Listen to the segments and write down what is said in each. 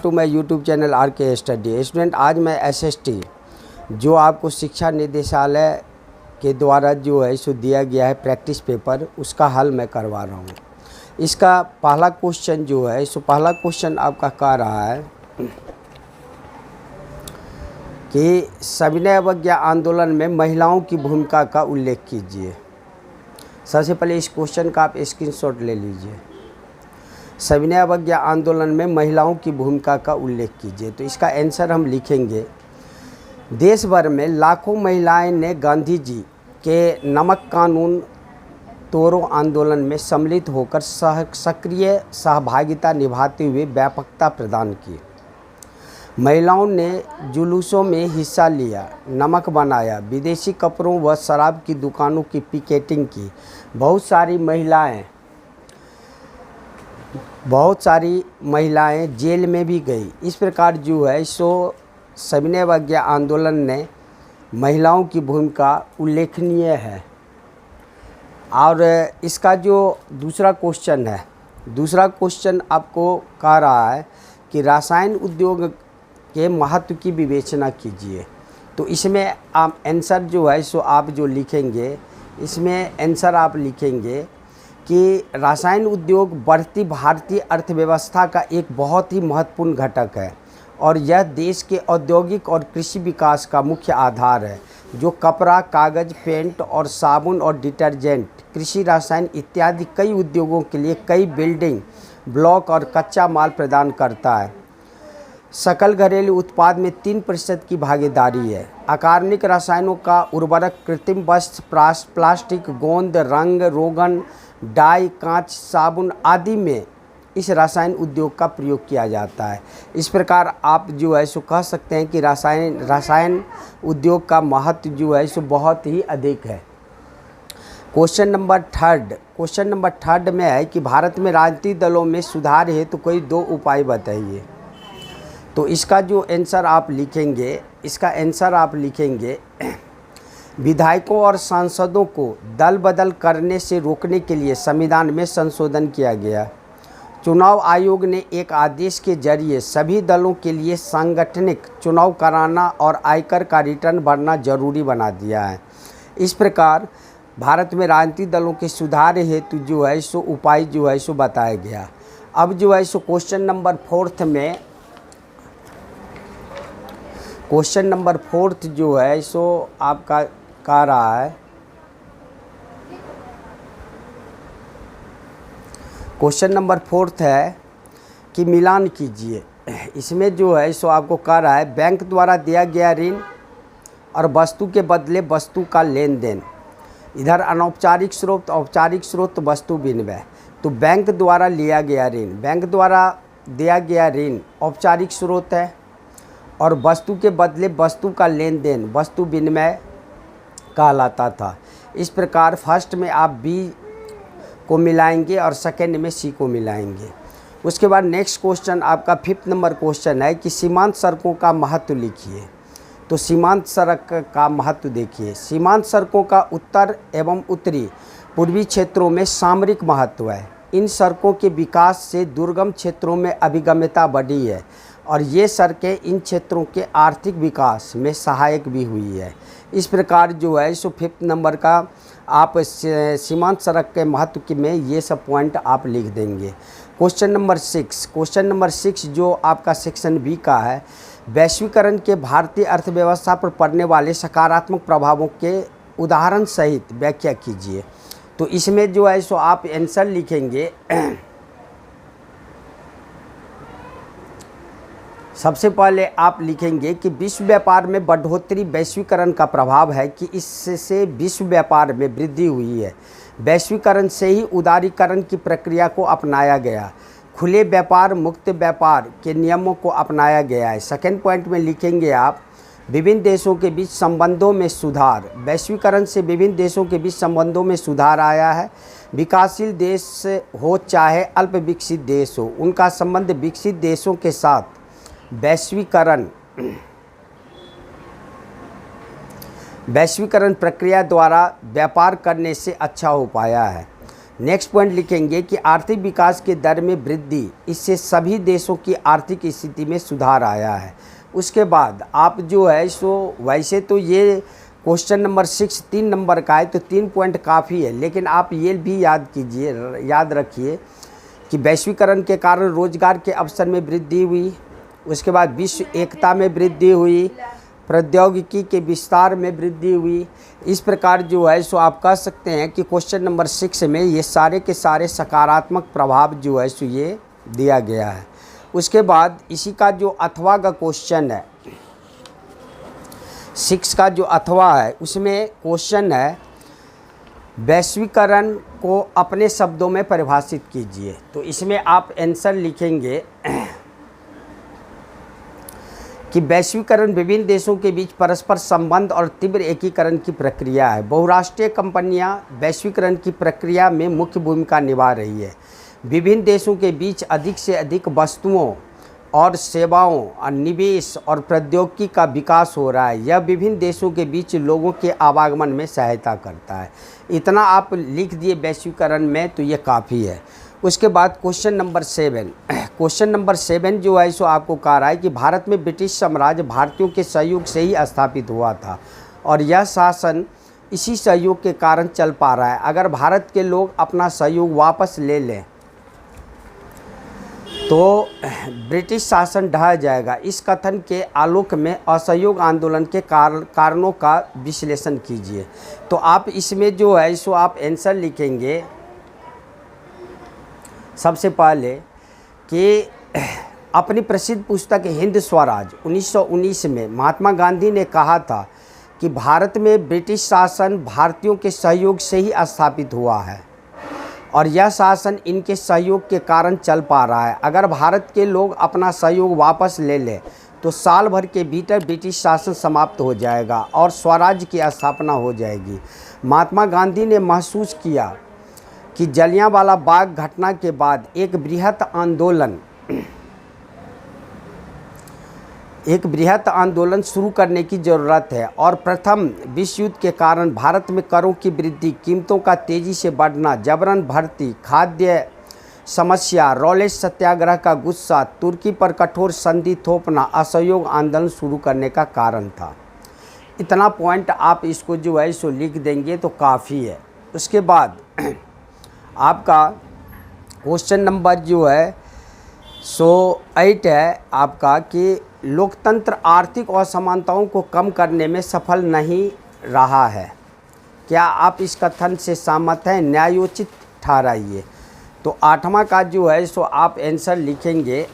To my YouTube channel R K study. Student, आज मैं SST जो आपको शिक्षा निदेशालय के द्वारा जो है सो दिया गया है प्रैक्टिस पेपर, उसका हल मैं करवा रहा हूँ। इसका पहला क्वेश्चन जो है सो पहला क्वेश्चन आपका कह रहा है कि सविनय अवज्ञा आंदोलन में महिलाओं की भूमिका का उल्लेख कीजिए। सबसे पहले इस क्वेश्चन का आप स्क्रीनशॉट ले लीजिए। सविनय अवज्ञा आंदोलन में महिलाओं की भूमिका का उल्लेख कीजिए। तो इसका आंसर हम लिखेंगे, देश भर में लाखों महिलाएं ने गांधी जी के नमक कानून तोड़ो आंदोलन में सम्मिलित होकर सक्रिय सहभागिता निभाते हुए व्यापकता प्रदान की। महिलाओं ने जुलूसों में हिस्सा लिया, नमक बनाया, विदेशी कपड़ों व शराब की दुकानों की पिकेटिंग की। बहुत सारी महिलाएं जेल में भी गई। इस प्रकार जो है सो सविनय अवज्ञा आंदोलन ने महिलाओं की भूमिका उल्लेखनीय है। और इसका जो दूसरा क्वेश्चन है, दूसरा क्वेश्चन आपको कह रहा है कि रसायन उद्योग के महत्व की विवेचना कीजिए। तो इसमें आप आंसर जो है सो आप जो लिखेंगे, इसमें आंसर आप लिखेंगे कि रसायन उद्योग बढ़ती भारतीय अर्थव्यवस्था का एक बहुत ही महत्वपूर्ण घटक है और यह देश के औद्योगिक और कृषि विकास का मुख्य आधार है, जो कपड़ा, कागज़, पेंट और साबुन और डिटर्जेंट, कृषि रसायन इत्यादि कई उद्योगों के लिए कई बिल्डिंग ब्लॉक और कच्चा माल प्रदान करता है। सकल घरेलू उत्पाद में 3% की भागीदारी है। अकार्बनिक रसायनों का उर्वरक, कृत्रिम वस्त्र, प्लास्टिक, गोंद, रंग, रोगन, डाई, कांच, साबुन आदि में इस रसायन उद्योग का प्रयोग किया जाता है। इस प्रकार आप जो है सो कह सकते हैं कि रसायन उद्योग का महत्व जो है सो बहुत ही अधिक है। क्वेश्चन नंबर थर्ड में है कि भारत में राजनीतिक दलों में सुधार हेतु कोई 2 उपाय बताइए। तो इसका जो आंसर आप लिखेंगे, इसका आंसर आप लिखेंगे, विधायकों और सांसदों को दल बदल करने से रोकने के लिए संविधान में संशोधन किया गया। चुनाव आयोग ने एक आदेश के जरिए सभी दलों के लिए सांगठनिक चुनाव कराना और आयकर का रिटर्न भरना जरूरी बना दिया है। इस प्रकार भारत में राजनीतिक दलों के सुधार हेतु जो है सो उपाय जो है सो बताया गया। अब जो है सो क्वेश्चन नंबर फोर्थ जो है सो आपका कह रहा है, क्वेश्चन नंबर 4 है कि मिलान कीजिए। इसमें जो है सो आपको कह रहा है, बैंक द्वारा दिया गया ऋण और वस्तु के बदले वस्तु का लेन देन। इधर अनौपचारिक स्रोत, औपचारिक स्रोत, वस्तु विनिमय। तो बैंक द्वारा लिया गया ऋण, बैंक द्वारा दिया गया ऋण औपचारिक स्रोत है और वस्तु के बदले वस्तु का लेन देन वस्तु विनिमय कहलाता था। इस प्रकार फर्स्ट में आप बी को मिलाएंगे और सेकंड में सी को मिलाएंगे। उसके बाद नेक्स्ट क्वेश्चन आपका 5th नंबर क्वेश्चन है कि सीमांत सड़कों का महत्व लिखिए। तो सीमांत सड़क का महत्व देखिए। सीमांत सड़कों का उत्तर एवं उत्तरी पूर्वी क्षेत्रों में सामरिक महत्व है। इन सड़कों के विकास से दुर्गम क्षेत्रों में अभिगम्यता बढ़ी है और ये सड़कें इन क्षेत्रों के आर्थिक विकास में सहायक भी हुई है। इस प्रकार जो है सो 5th नंबर का आप सीमांत सड़क के महत्व में ये सब पॉइंट आप लिख देंगे। क्वेश्चन नंबर 6 जो आपका सेक्शन बी का है, वैश्वीकरण के भारतीय अर्थव्यवस्था पर पड़ने वाले सकारात्मक प्रभावों के उदाहरण सहित व्याख्या कीजिए। तो इसमें जो है सो आप आंसर लिखेंगे, सबसे पहले आप लिखेंगे कि विश्व व्यापार में बढ़ोतरी वैश्वीकरण का प्रभाव है कि इससे विश्व व्यापार में वृद्धि हुई है। वैश्वीकरण से ही उदारीकरण की प्रक्रिया को अपनाया गया, खुले व्यापार, मुक्त व्यापार के नियमों को अपनाया गया है। सेकंड पॉइंट में लिखेंगे आप, विभिन्न देशों के बीच संबंधों में सुधार। वैश्वीकरण से विभिन्न देशों के बीच संबंधों में सुधार आया है। विकासशील देश हो चाहे अल्प विकसित देश हो, उनका संबंध विकसित देशों के साथ वैश्वीकरण प्रक्रिया द्वारा व्यापार करने से अच्छा हो पाया है। नेक्स्ट पॉइंट लिखेंगे कि आर्थिक विकास के दर में वृद्धि, इससे सभी देशों की आर्थिक स्थिति में सुधार आया है। उसके बाद आप जो है सो वैसे तो ये क्वेश्चन नंबर 6 3 नंबर का है, तो 3 पॉइंट काफ़ी है, लेकिन आप ये भी याद कीजिए, याद रखिए कि वैश्वीकरण के कारण रोजगार के अवसर में वृद्धि हुई, उसके बाद विश्व एकता में वृद्धि हुई, प्रौद्योगिकी के विस्तार में वृद्धि हुई। इस प्रकार जो है सो आप कह सकते हैं कि क्वेश्चन नंबर 6 में ये सारे के सारे सकारात्मक प्रभाव जो है सो ये दिया गया है। उसके बाद इसी का जो अथवा का क्वेश्चन है, 6 का जो अथवा है, उसमें क्वेश्चन है वैश्वीकरण को अपने शब्दों में परिभाषित कीजिए। तो इसमें आप आंसर लिखेंगे कि वैश्वीकरण विभिन्न देशों के बीच परस्पर संबंध और तीव्र एकीकरण की प्रक्रिया है। बहुराष्ट्रीय कंपनियां वैश्वीकरण की प्रक्रिया में मुख्य भूमिका निभा रही है। विभिन्न देशों के बीच अधिक से अधिक वस्तुओं और सेवाओं और निवेश और प्रौद्योगिकी का विकास हो रहा है। यह विभिन्न देशों के बीच लोगों के आवागमन में सहायता करता है। इतना आप लिख दिए वैश्वीकरण में, तो ये काफ़ी है। उसके बाद क्वेश्चन नंबर 7, क्वेश्चन नंबर 7 जो है सो आपको कह रहा है कि भारत में ब्रिटिश साम्राज्य भारतीयों के सहयोग से ही स्थापित हुआ था और यह शासन इसी सहयोग के कारण चल पा रहा है। अगर भारत के लोग अपना सहयोग वापस ले लें तो ब्रिटिश शासन ढह जाएगा। इस कथन के आलोक में असहयोग आंदोलन के कारणों का विश्लेषण कीजिए। तो आप इसमें जो है सो आप आंसर लिखेंगे सबसे पहले कि अपनी प्रसिद्ध पुस्तक हिंद स्वराज 1919 में महात्मा गांधी ने कहा था कि भारत में ब्रिटिश शासन भारतीयों के सहयोग से ही स्थापित हुआ है और यह शासन इनके सहयोग के कारण चल पा रहा है। अगर भारत के लोग अपना सहयोग वापस ले लें तो साल भर के भीतर ब्रिटिश शासन समाप्त हो जाएगा और स्वराज की स्थापना हो जाएगी। महात्मा गांधी ने महसूस किया कि जलियांवाला बाग घटना के बाद एक बृहत आंदोलन शुरू करने की ज़रूरत है और प्रथम विश्व युद्ध के कारण भारत में करों की वृद्धि, कीमतों का तेज़ी से बढ़ना, जबरन भर्ती, खाद्य समस्या, रॉलेट सत्याग्रह का गुस्सा, तुर्की पर कठोर संधि थोपना असहयोग आंदोलन शुरू करने का कारण था। इतना पॉइंट आप इसको जो है सो लिख देंगे तो काफ़ी है। उसके बाद आपका क्वेश्चन नंबर जो है सो 8 है आपका कि लोकतंत्र आर्थिक असमानताओं को कम करने में सफल नहीं रहा है। क्या आप इस कथन से सहमत हैं? न्यायोचित ठहराइए। तो 8वां का जो है सो आप आंसर लिखेंगे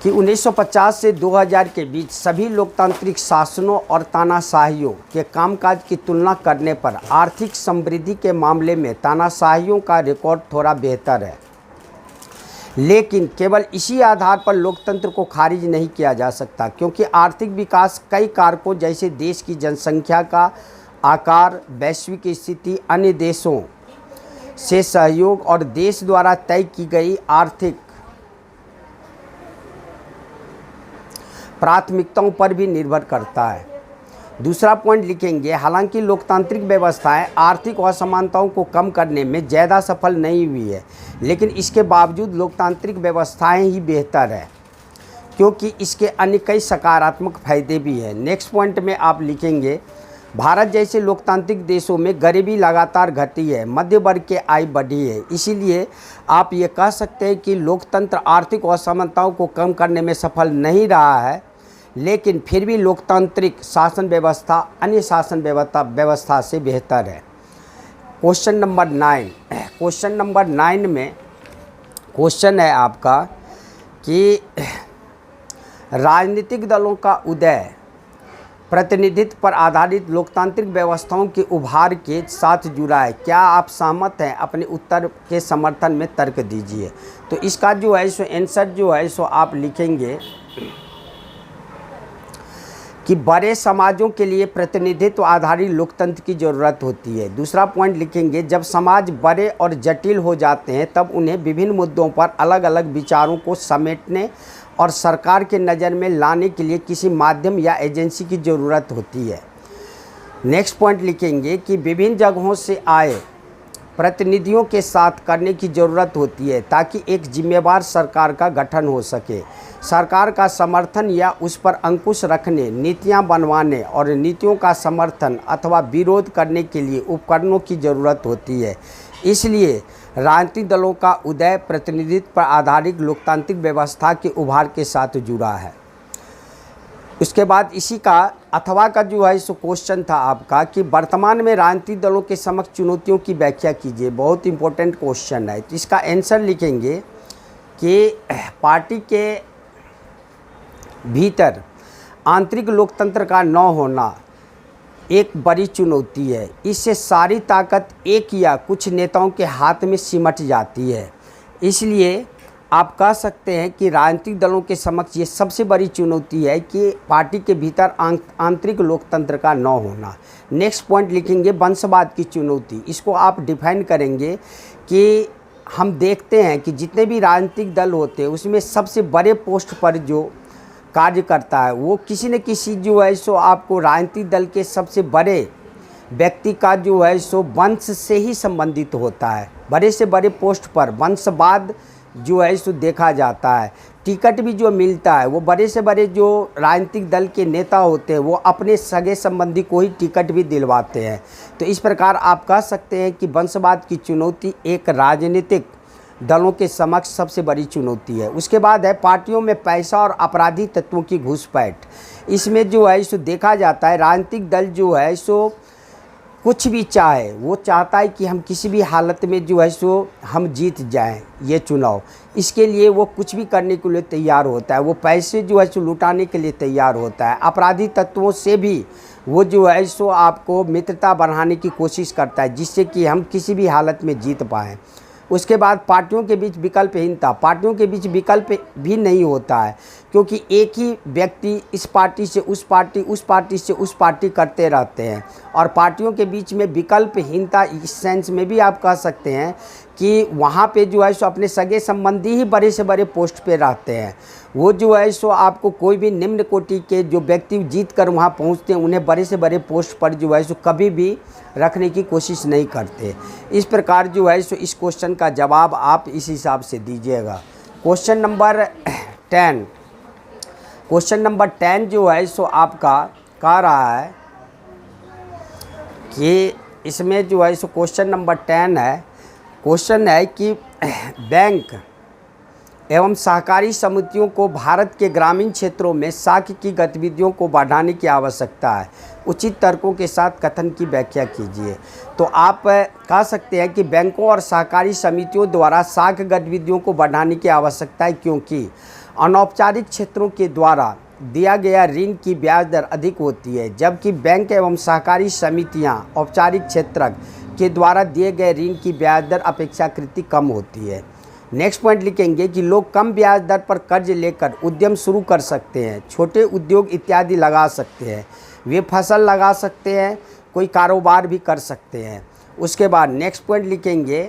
कि 1950 से 2000 के बीच सभी लोकतांत्रिक शासनों और तानाशाहियों के कामकाज की तुलना करने पर आर्थिक समृद्धि के मामले में तानाशाहियों का रिकॉर्ड थोड़ा बेहतर है, लेकिन केवल इसी आधार पर लोकतंत्र को खारिज नहीं किया जा सकता, क्योंकि आर्थिक विकास कई कारकों जैसे देश की जनसंख्या का आकार, वैश्विक स्थिति, अन्य देशों से सहयोग और देश द्वारा तय की गई आर्थिक प्राथमिकताओं पर भी निर्भर करता है। दूसरा पॉइंट लिखेंगे, हालांकि लोकतांत्रिक व्यवस्थाएं आर्थिक असमानताओं को कम करने में ज़्यादा सफल नहीं हुई है, लेकिन इसके बावजूद लोकतांत्रिक व्यवस्थाएं ही बेहतर है क्योंकि इसके अन्य कई सकारात्मक फायदे भी हैं। नेक्स्ट पॉइंट में आप लिखेंगे, भारत जैसे लोकतांत्रिक देशों में गरीबी लगातार घटी है, मध्य वर्ग की आय बढ़ी है। इसीलिए आप ये कह सकते हैं कि लोकतंत्र आर्थिक असमानताओं को कम करने में सफल नहीं रहा है, लेकिन फिर भी लोकतांत्रिक शासन व्यवस्था अन्य शासन व्यवस्था से बेहतर है। क्वेश्चन नंबर 9, क्वेश्चन नंबर 9 में क्वेश्चन है आपका कि राजनीतिक दलों का उदय प्रतिनिधित्व पर आधारित लोकतांत्रिक व्यवस्थाओं के उभार के साथ जुड़ा है। क्या आप सहमत हैं? अपने उत्तर के समर्थन में तर्क दीजिए। तो इसका जो है सो आंसर जो है सो आप लिखेंगे कि बड़े समाजों के लिए प्रतिनिधित्व आधारित लोकतंत्र की ज़रूरत होती है। दूसरा पॉइंट लिखेंगे, जब समाज बड़े और जटिल हो जाते हैं तब उन्हें विभिन्न मुद्दों पर अलग अलग विचारों को समेटने और सरकार के नज़र में लाने के लिए किसी माध्यम या एजेंसी की ज़रूरत होती है। नेक्स्ट पॉइंट लिखेंगे कि विभिन्न जगहों से आए प्रतिनिधियों के साथ करने की ज़रूरत होती है ताकि एक जिम्मेवार सरकार का गठन हो सके। सरकार का समर्थन या उस पर अंकुश रखने, नीतियां बनवाने और नीतियों का समर्थन अथवा विरोध करने के लिए उपकरणों की ज़रूरत होती है। इसलिए राजनीतिक दलों का उदय प्रतिनिधित्व पर आधारित लोकतांत्रिक व्यवस्था के उभार के साथ जुड़ा है। उसके बाद इसी का अथवा का जो है सो क्वेश्चन था आपका कि वर्तमान में राजनीतिक दलों के समक्ष चुनौतियों की व्याख्या कीजिए। बहुत इंपॉर्टेंट क्वेश्चन है। तो इसका आंसर लिखेंगे कि पार्टी के भीतर आंतरिक लोकतंत्र का न होना एक बड़ी चुनौती है। इससे सारी ताकत एक या कुछ नेताओं के हाथ में सिमट जाती है। इसलिए आप कह सकते हैं कि राजनीतिक दलों के समक्ष ये सबसे बड़ी चुनौती है कि पार्टी के भीतर आंतरिक लोकतंत्र का न होना। नेक्स्ट पॉइंट लिखेंगे वंशवाद की चुनौती। इसको आप डिफाइन करेंगे कि हम देखते हैं कि जितने भी राजनीतिक दल होते हैं उसमें सबसे बड़े पोस्ट पर जो कार्य करता है वो किसी न किसी जो है सो आपको राजनीतिक दल के सबसे बड़े व्यक्ति का जो है सो वंश से ही संबंधित होता है। बड़े से बड़े पोस्ट पर वंशवाद जो है सो देखा जाता है। टिकट भी जो मिलता है वो बड़े से बड़े जो राजनीतिक दल के नेता होते हैं वो अपने सगे संबंधी को ही टिकट भी दिलवाते हैं। तो इस प्रकार आप कह सकते हैं कि वंशवाद की चुनौती एक राजनीतिक दलों के समक्ष सबसे बड़ी चुनौती है। उसके बाद है पार्टियों में पैसा और आपराधिक तत्वों की घुसपैठ। इसमें जो है सो देखा जाता है राजनीतिक दल जो है सो कुछ भी चाहे, वो चाहता है कि हम किसी भी हालत में जो है सो हम जीत जाएं ये चुनाव। इसके लिए वो कुछ भी करने के लिए तैयार होता है। वो पैसे जो है सो लुटाने के लिए तैयार होता है। आपराधिक तत्वों से भी वो जो है सो आपको मित्रता बढ़ाने की कोशिश करता है जिससे कि हम किसी भी हालत में जीत पाएँ। उसके बाद पार्टियों के बीच विकल्पहीनता। पार्टियों के बीच विकल्प भी नहीं होता है क्योंकि एक ही व्यक्ति इस पार्टी से उस पार्टी, उस पार्टी से उस पार्टी करते रहते हैं। और पार्टियों के बीच में विकल्पहीनता इस सेंस में भी आप कह सकते हैं कि वहाँ पे जो है सो अपने सगे संबंधी ही बड़े से बड़े पोस्ट पे रहते हैं। वो जो है सो आपको कोई भी निम्न कोटि के जो व्यक्ति जीत कर वहाँ पहुँचते हैं उन्हें बड़े से बड़े पोस्ट पर जो है सो कभी भी रखने की कोशिश नहीं करते। इस प्रकार जो है सो इस क्वेश्चन का जवाब आप इस हिसाब से दीजिएगा। Question number 10। क्वेश्चन नंबर 10 जो है सो आपका कह रहा है कि इसमें जो है सो क्वेश्चन नंबर 10 है। क्वेश्चन है कि बैंक एवं सहकारी समितियों को भारत के ग्रामीण क्षेत्रों में साख की गतिविधियों को बढ़ाने की आवश्यकता है। उचित तर्कों के साथ कथन की व्याख्या कीजिए। तो आप कह सकते हैं कि बैंकों और सहकारी समितियों द्वारा साख गतिविधियों को बढ़ाने की आवश्यकता है क्योंकि अनौपचारिक क्षेत्रों के द्वारा दिया गया ऋण की ब्याज दर अधिक होती है, जबकि बैंक एवं सहकारी समितियां औपचारिक क्षेत्र के द्वारा दिए गए ऋण की ब्याज दर अपेक्षाकृत कम होती है। नेक्स्ट पॉइंट लिखेंगे कि लोग कम ब्याज दर पर कर्ज लेकर उद्यम शुरू कर सकते हैं, छोटे उद्योग इत्यादि लगा सकते हैं, वे फसल लगा सकते हैं, कोई कारोबार भी कर सकते हैं। उसके बाद नेक्स्ट पॉइंट लिखेंगे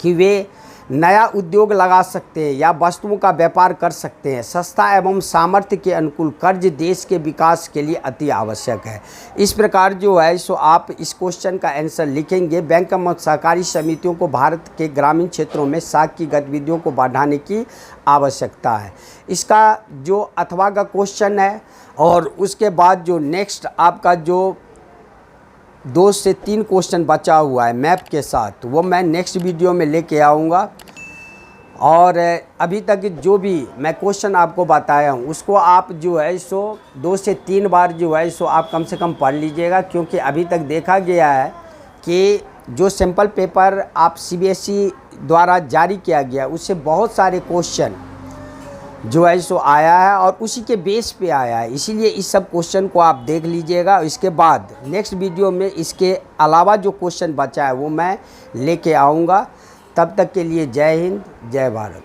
कि वे नया उद्योग लगा सकते हैं या वस्तुओं का व्यापार कर सकते हैं। सस्ता एवं सामर्थ्य के अनुकूल कर्ज देश के विकास के लिए अति आवश्यक है। इस प्रकार जो है सो आप इस क्वेश्चन का आंसर लिखेंगे। बैंक एवं सहकारी समितियों को भारत के ग्रामीण क्षेत्रों में साख की गतिविधियों को बढ़ाने की आवश्यकता है। इसका जो अथवा का क्वेश्चन है और उसके बाद जो नेक्स्ट आपका जो 2 से 3 क्वेश्चन बचा हुआ है मैप के साथ, वो मैं नेक्स्ट वीडियो में लेके आऊँगा। और अभी तक जो भी मैं क्वेश्चन आपको बताया हूँ उसको आप जो है सो 2 से 3 बार जो है सो आप कम से कम पढ़ लीजिएगा, क्योंकि अभी तक देखा गया है कि जो सैम्पल पेपर आप CBSE द्वारा जारी किया गया उससे बहुत सारे क्वेश्चन जो है सो आया है और उसी के बेस पे आया है। इसीलिए इस सब क्वेश्चन को आप देख लीजिएगा। इसके बाद नेक्स्ट वीडियो में इसके अलावा जो क्वेश्चन बचा है वो मैं लेके आऊँगा। तब तक के लिए जय हिंद, जय भारत।